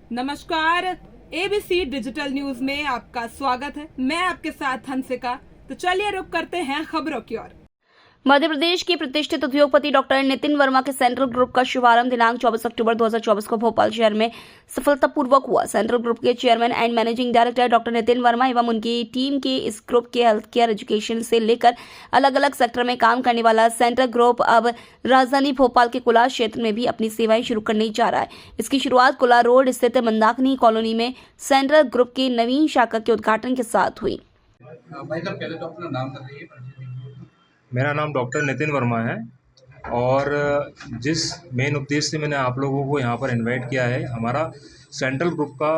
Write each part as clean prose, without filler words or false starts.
नमस्कार। ABC digital news में आपका स्वागत है। मैं आपके साथ हंसिका। तो चलिए रुक करते हैं खबरों की ओर। मध्य प्रदेश के प्रतिष्ठित उद्योगपति डॉक्टर नितिन वर्मा के सेंट्रल ग्रुप का शुभारंभ दिनांक 24 अक्टूबर 2024 को भोपाल शहर में सफलतापूर्वक हुआ। सेंट्रल ग्रुप के chairman and managing director doctor Nitin Verma एवं उनकी टीम के इस ग्रुप के हेल्थ केयर, एजुकेशन से लेकर अलग अलग सेक्टर में काम करने वाला सेंट्रल ग्रुप अब राजधानी भोपाल के कुलार क्षेत्र में भी अपनी सेवाएं शुरू करने जा रहा है। इसकी शुरुआत कुलार रोड स्थित मंदाकिनी कॉलोनी में सेंट्रल ग्रुप की नवीन शाखा के उद्घाटन के साथ हुई। भाई साहब, पहले तो अपना नाम बताइए। मेरा नाम डॉक्टर नितिन वर्मा है और जिस मेन उद्देश्य से मैंने आप लोगों को यहाँ पर इनवाइट किया है, हमारा सेंट्रल ग्रुप का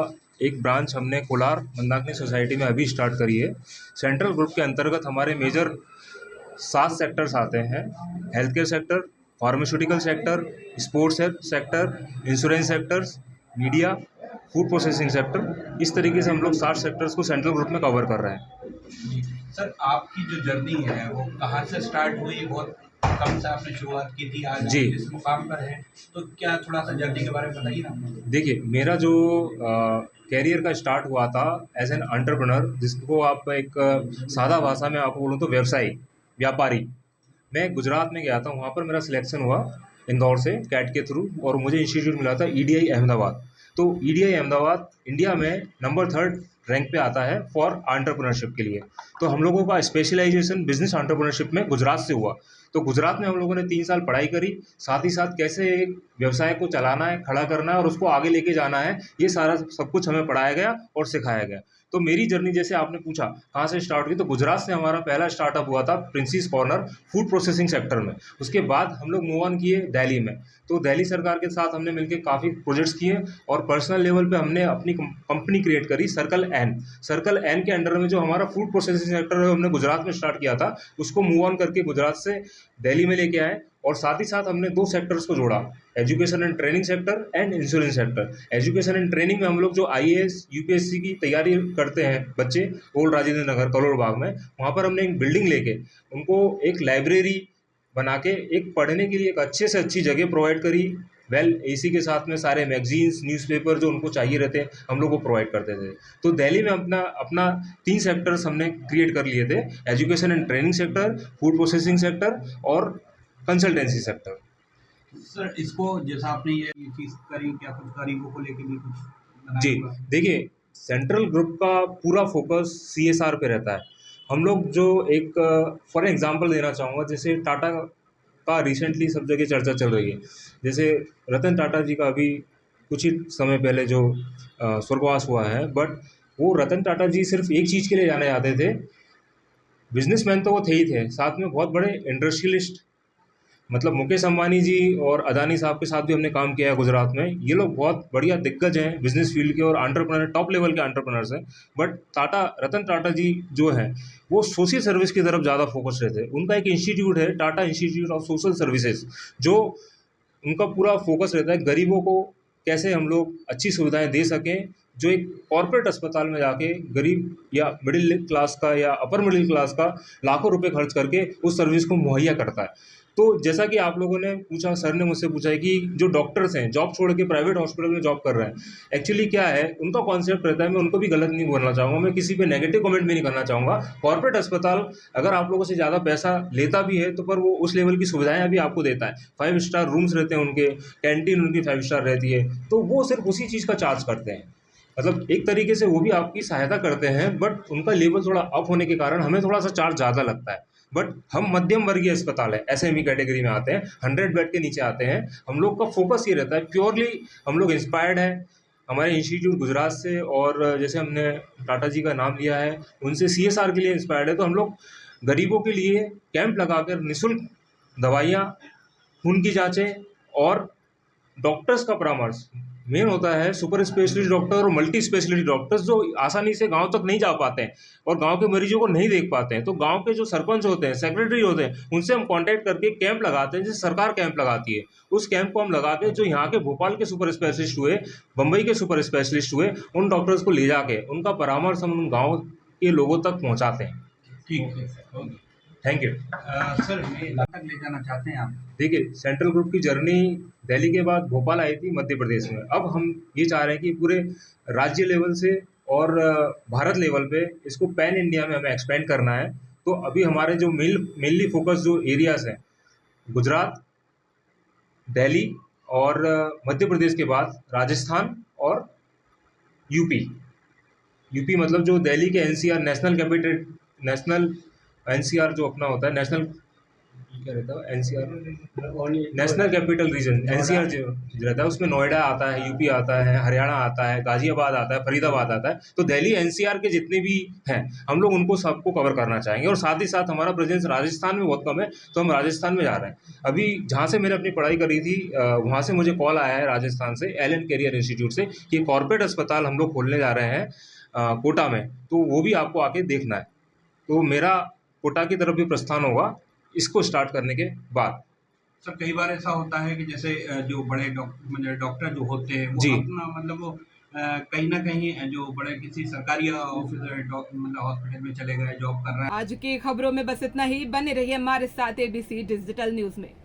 एक ब्रांच हमने कोलार मंदाकिनी सोसाइटी में अभी स्टार्ट करी है। सेंट्रल ग्रुप के अंतर्गत हमारे मेजर 7 सेक्टर्स आते हैं: health care sector, pharmaceutical sector, sports sector, insurance sectors, media, food processing sector. इस तरीके से हम लोग 7 सेक्टर्स को सेंट्रल ग्रुप में कवर कर रहे हैं। सर, आपकी जो जर्नी है वो कहाँ से स्टार्ट हुई? बहुत कम से आपने शुरुआत की थी, आज जी। आप इस मुकाम पर हैं, तो क्या थोड़ा सा जर्नी के बारे में बताइए ना। देखिए, मेरा जो कैरियर का स्टार्ट हुआ था एज एन एंटरप्रेन्योर, जिसको आप एक सादा भाषा में आपको बोलूँ तो व्यवसायी, व्यापारी। मैं गुजरात में गया था, वहाँ पर मेरा सिलेक्शन हुआ इंदौर से कैट के थ्रू, और मुझे इंस्टीट्यूट मिला था ईडीआई अहमदाबाद। तो ईडीआई अहमदाबाद इंडिया में नंबर 3rd रैंक पे आता है फॉर एंटरप्रेन्योरशिप के लिए। तो हम लोगों का स्पेशलाइजेशन बिजनेस एंटरप्रेन्योरशिप में गुजरात से हुआ। तो गुजरात में हम लोगों ने 3 साल पढ़ाई करी, साथ ही साथ कैसे एक व्यवसाय को चलाना है, खड़ा करना है और उसको आगे लेके जाना है, ये सारा सब कुछ हमें पढ़ाया गया और सिखाया गया। तो मेरी जर्नी, जैसे आपने पूछा कहाँ से स्टार्ट हुई, तो गुजरात से हमारा पहला स्टार्टअप हुआ था princess corner food processing sector में। उसके बाद हम लोग मूव ऑन किए दिल्ली में। तो दिल्ली सरकार के साथ हमने मिलकर काफ़ी प्रोजेक्ट्स किए और पर्सनल लेवल पे हमने अपनी कंपनी क्रिएट करी, सर्कल एन के अंडर में जो हमारा फूड प्रोसेसिंग सेक्टर है हमने गुजरात में स्टार्ट किया था, उसको मूव ऑन करके गुजरात से दिल्ली में लेके आए। और साथ ही साथ हमने 2 सेक्टर्स को जोड़ा, education and training sector and insurance sector. Education and training में हम लोग जो आईएएस यूपीएससी की तैयारी करते हैं बच्चे, ओल्ड राजेंद्र नगर करोड़ बाग में, वहाँ पर हमने एक बिल्डिंग लेके उनको एक लाइब्रेरी बना के एक पढ़ने के लिए एक अच्छे से अच्छी जगह प्रोवाइड करी। एसी के साथ में सारे मैगजीन्स, न्यूज़पेपर जो उनको चाहिए रहते हैं हम लोग को प्रोवाइड करते थे। तो दिल्ली में अपना 3 सेक्टर्स हमने क्रिएट कर लिए थे: education and training sector, food processing sector और कंसल्टेंसी सेक्टर। सर, इसको जैसा आपने ये चीज़ करी, क्या कुछ गरीबों को लेके भी कुछ बनाया जी, होगा? देखिए, सेंट्रल ग्रुप का पूरा फोकस सीएसआर पे रहता है। हम लोग जो एक फॉर एग्जांपल देना चाहूँगा, जैसे टाटा का रिसेंटली सब जगह चर्चा चल रही है। जैसे रतन टाटा जी का अभी कुछ ही समय पहले जो स्वर्गवास हुआ है, बट वो रतन टाटा जी सिर्फ एक चीज़ के लिए जाने जाते थे। बिजनेसमैन तो वो थे ही थे, साथ में बहुत बड़े इंडस्ट्रियलिस्ट, मतलब मुकेश अंबानी जी और अदानी साहब के साथ भी हमने काम किया है गुजरात में। ये लोग बहुत बढ़िया दिग्गज हैं बिजनेस फील्ड के और एंटरप्रेन्योर, टॉप लेवल के एंटरप्रेन्योर्स हैं। बट रतन टाटा जी जो हैं वो सोशल सर्विस की तरफ ज़्यादा फोकस रहते हैं। उनका एक इंस्टीट्यूट है, Tata institute of social services, जो उनका पूरा फोकस रहता है गरीबों को कैसे हम लोग अच्छी सुविधाएं दे सकें। जो एक कॉर्पोरेट अस्पताल में जाके गरीब या मिडिल क्लास का या अपर मिडिल क्लास का लाखों रुपए खर्च करके उस सर्विस को मुहैया करता है। तो जैसा कि आप लोगों ने पूछा, सर ने मुझसे पूछा है कि जो डॉक्टर्स हैं जॉब छोड़ के प्राइवेट हॉस्पिटल में जॉब कर रहे हैं, एक्चुअली क्या है उनका कॉन्सेप्ट रहता है। मैं उनको भी गलत नहीं बोलना चाहूँगा, मैं किसी पे नेगेटिव कमेंट भी नहीं करना चाहूँगा। कॉर्पोरेट अस्पताल अगर आप लोगों से ज़्यादा पैसा लेता भी है तो पर वो उस लेवल की सुविधाएं अभी आपको देता है। 5 स्टार रूम्स रहते हैं उनके, कैंटीन उनकी 5 स्टार रहती है, तो वो सिर्फ उसी चीज़ का चार्ज करते हैं। मतलब एक तरीके से वो भी आपकी सहायता करते हैं, बट उनका लेवल थोड़ा अप होने के कारण हमें थोड़ा सा चार्ज ज़्यादा लगता है। बट हम मध्यम वर्गीय अस्पताल है, एसएमई कैटेगरी में आते हैं, 100 बेड के नीचे आते हैं। हम लोग का फोकस ये रहता है, प्योरली हम लोग इंस्पायर्ड हैं हमारे इंस्टीट्यूट गुजरात से, और जैसे हमने टाटा जी का नाम लिया है उनसे सीएसआर के लिए इंस्पायर्ड है। तो हम लोग गरीबों के लिए कैंप लगाकर निःशुल्क दवाइयाँ, खून की जाँचें और डॉक्टर्स का परामर्श। मेन होता है सुपर स्पेशलिस्ट डॉक्टर और मल्टी स्पेशलिस्ट डॉक्टर्स जो आसानी से गांव तक नहीं जा पाते हैं और गांव के मरीजों को नहीं देख पाते हैं। तो गांव के जो सरपंच होते हैं, सेक्रेटरी होते हैं, उनसे हम कांटेक्ट करके कैंप लगाते हैं, जैसे सरकार कैंप लगाती है। उस कैंप को हम लगा के जो यहाँ के भोपाल के सुपर स्पेशलिस्ट हुए, बम्बई के सुपर स्पेशलिस्ट हुए, उन डॉक्टर्स को ले जाके उनका परामर्श हम उन गाँव के लोगों तक पहुँचाते हैं। ठीक है sir, okay. Thank you. Sir मैं तक ले जाना चाहते हैं आप? देखिए, सेंट्रल ग्रुप की जर्नी दिल्ली के बाद भोपाल आई थी मध्य प्रदेश में। अब हम ये चाह रहे हैं कि पूरे राज्य लेवल से और भारत लेवल पे इसको पैन इंडिया में हमें एक्सपेंड करना है। तो अभी हमारे जो मेनली फोकस जो एरियाज हैं, गुजरात, दिल्ली और मध्य प्रदेश के बाद राजस्थान और यूपी। यूपी मतलब जो दिल्ली के एनसीआर नेशनल एनसीआर जो अपना होता है, नेशनल क्या रहता है NCR, national capital region NCR जो रहता है, उसमें नोएडा आता है, यूपी आता है, हरियाणा आता है, गाजियाबाद आता है, फरीदाबाद आता है। तो दिल्ली एनसीआर के जितने भी हैं हम लोग उनको सबको कवर करना चाहेंगे। और साथ ही साथ हमारा प्रेजेंस राजस्थान में बहुत कम है, तो हम राजस्थान में जा रहे हैं। अभी जहाँ से मैंने अपनी पढ़ाई करी थी वहाँ से मुझे कॉल आया है राजस्थान से, एलन कैरियर इंस्टीट्यूट से, कि कॉर्पोरेट अस्पताल हम लोग खोलने जा रहे हैं कोटा में, तो वो भी आपको आके देखना है। तो मेरा कोटा की तरफ भी प्रस्थान होगा इसको स्टार्ट करने के बाद। सर कई बार ऐसा होता है कि जैसे जो बड़े डॉक्टर जो होते हैं वो जी। अपना मतलब वो कहीं ना कहीं जो बड़े किसी सरकारी ऑफिस मतलब हॉस्पिटल में चले गए, जॉब कर रहे हैं। आज की खबरों में बस इतना ही। बने रहिए हमारे साथ एबीसी डिजिटल न्यूज में।